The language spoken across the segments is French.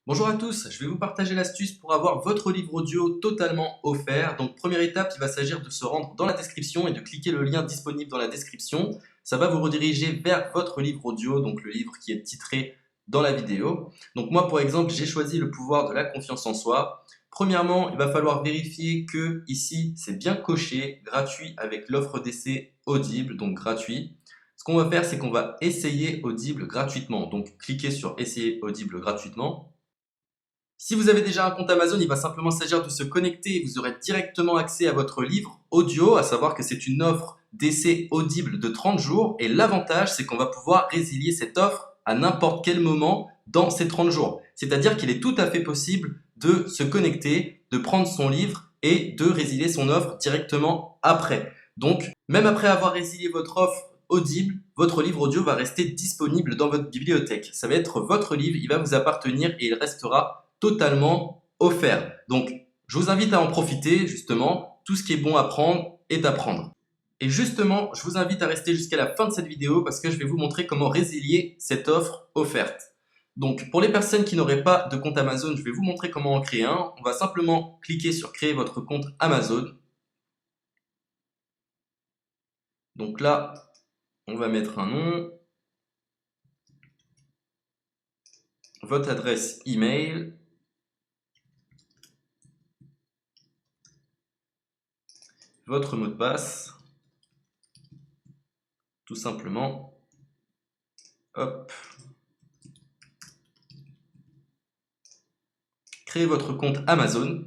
Bonjour à tous, je vais vous partager l'astuce pour avoir votre livre audio totalement offert. Donc première étape, il va s'agir de se rendre dans la description et de cliquer le lien disponible dans la description. Ça va vous rediriger vers votre livre audio, donc le livre qui est titré dans la vidéo. Donc moi par exemple, j'ai choisi le pouvoir de la confiance en soi. Premièrement, il va falloir vérifier que ici c'est bien coché, gratuit avec l'offre d'essai Audible, donc gratuit. Ce qu'on va faire, c'est qu'on va essayer Audible gratuitement. Donc cliquez sur essayer Audible gratuitement. Si vous avez déjà un compte Amazon, il va simplement s'agir de se connecter et vous aurez directement accès à votre livre audio, à savoir que c'est une offre d'essai audible de 30 jours et l'avantage c'est qu'on va pouvoir résilier cette offre à n'importe quel moment dans ces 30 jours. C'est-à-dire qu'il est tout à fait possible de se connecter, de prendre son livre et de résilier son offre directement après. Donc, même après avoir résilié votre offre audible, votre livre audio va rester disponible dans votre bibliothèque. Ça va être votre livre, il va vous appartenir et il restera totalement offert. Donc, je vous invite à en profiter, justement. Tout ce qui est bon à prendre est à prendre. Et justement, je vous invite à rester jusqu'à la fin de cette vidéo parce que je vais vous montrer comment résilier cette offre offerte. Donc, pour les personnes qui n'auraient pas de compte Amazon, je vais vous montrer comment en créer un. On va simplement cliquer sur créer votre compte Amazon. Donc là, on va mettre un nom, votre adresse email, votre mot de passe, tout simplement. Hop. Créez votre compte Amazon.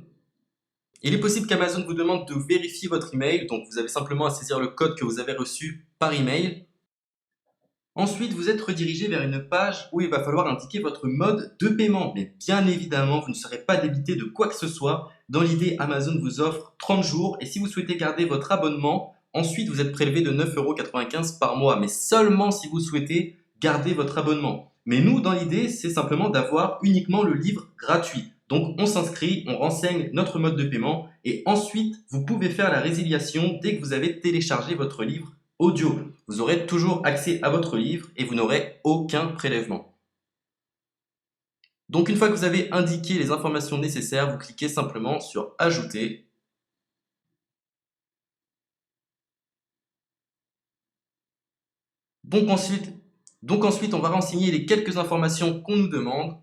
Il est possible qu'Amazon vous demande de vérifier votre email, donc vous avez simplement à saisir le code que vous avez reçu par email. Ensuite, vous êtes redirigé vers une page où il va falloir indiquer votre mode de paiement. Mais bien évidemment, vous ne serez pas débité de quoi que ce soit. Dans l'idée, Amazon vous offre 30 jours et si vous souhaitez garder votre abonnement, ensuite vous êtes prélevé de 9,95 € par mois, mais seulement si vous souhaitez garder votre abonnement. Mais nous, dans l'idée, c'est simplement d'avoir uniquement le livre gratuit. Donc on s'inscrit, on renseigne notre mode de paiement et ensuite vous pouvez faire la résiliation dès que vous avez téléchargé votre livre audio. Vous aurez toujours accès à votre livre et vous n'aurez aucun prélèvement. Donc une fois que vous avez indiqué les informations nécessaires, vous cliquez simplement sur Ajouter. Donc ensuite, on va renseigner les quelques informations qu'on nous demande.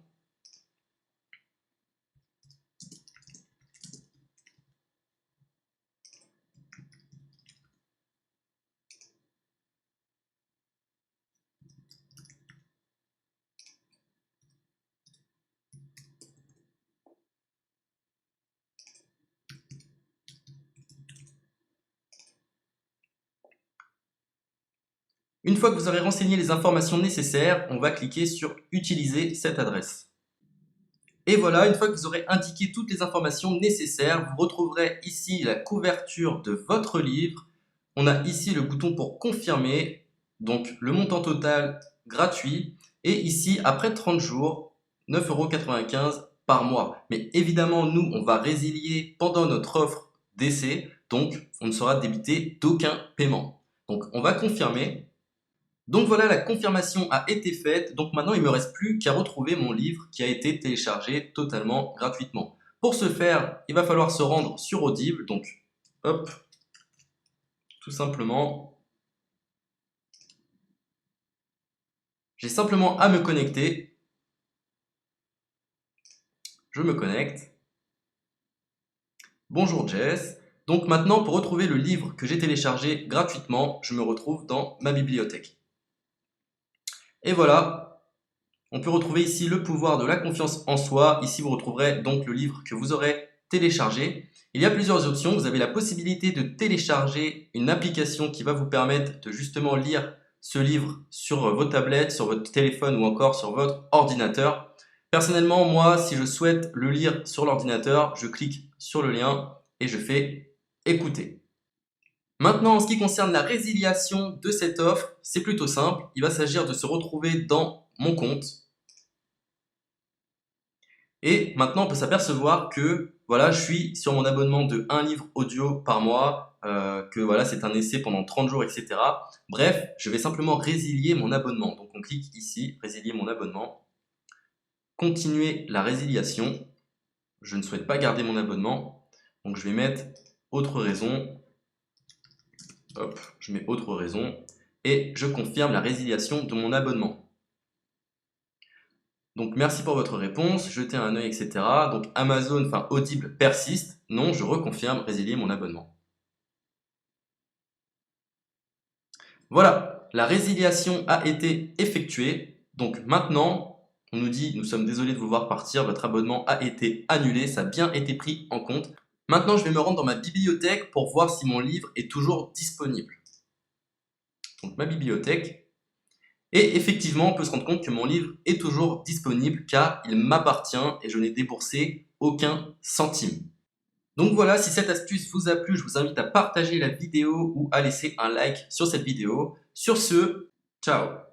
Une fois que vous aurez renseigné les informations nécessaires, on va cliquer sur Utiliser cette adresse. Et voilà, une fois que vous aurez indiqué toutes les informations nécessaires, vous retrouverez ici la couverture de votre livre. On a ici le bouton pour confirmer, donc le montant total gratuit. Et ici, après 30 jours, 9,95 € par mois. Mais évidemment, nous, on va résilier pendant notre offre d'essai, donc on ne sera débité d'aucun paiement. Donc on va confirmer. Donc voilà, la confirmation a été faite. Donc maintenant, il ne me reste plus qu'à retrouver mon livre qui a été téléchargé totalement gratuitement. Pour ce faire, il va falloir se rendre sur Audible. Donc, hop, tout simplement, j'ai simplement à me connecter. Je me connecte. Bonjour Jess. Donc maintenant, pour retrouver le livre que j'ai téléchargé gratuitement, je me retrouve dans ma bibliothèque. Et voilà, on peut retrouver ici le pouvoir de la confiance en soi. Ici, vous retrouverez donc le livre que vous aurez téléchargé. Il y a plusieurs options. Vous avez la possibilité de télécharger une application qui va vous permettre de justement lire ce livre sur vos tablettes, sur votre téléphone ou encore sur votre ordinateur. Personnellement, moi, si je souhaite le lire sur l'ordinateur, je clique sur le lien et je fais écouter. Maintenant, en ce qui concerne la résiliation de cette offre, c'est plutôt simple. Il va s'agir de se retrouver dans mon compte. Et maintenant, on peut s'apercevoir que voilà, je suis sur mon abonnement de 1 livre audio par mois, que voilà, c'est un essai pendant 30 jours, etc. Bref, je vais simplement résilier mon abonnement. Donc on clique ici, résilier mon abonnement. continuer la résiliation. Je ne souhaite pas garder mon abonnement. Donc je vais mettre autre raison. Hop, je mets autre raison. Et je confirme la résiliation de mon abonnement. Donc merci pour votre réponse, jetez un œil, etc. Donc Amazon, enfin Audible persiste. Non, je reconfirme, résilier mon abonnement. Voilà, la résiliation a été effectuée. Donc maintenant, on nous dit, nous sommes désolés de vous voir partir, votre abonnement a été annulé, ça a bien été pris en compte. Maintenant, je vais me rendre dans ma bibliothèque pour voir si mon livre est toujours disponible. Donc ma bibliothèque. Et effectivement, on peut se rendre compte que mon livre est toujours disponible car il m'appartient et je n'ai déboursé aucun centime. Donc voilà, si cette astuce vous a plu, je vous invite à partager la vidéo ou à laisser un like sur cette vidéo. Sur ce, ciao!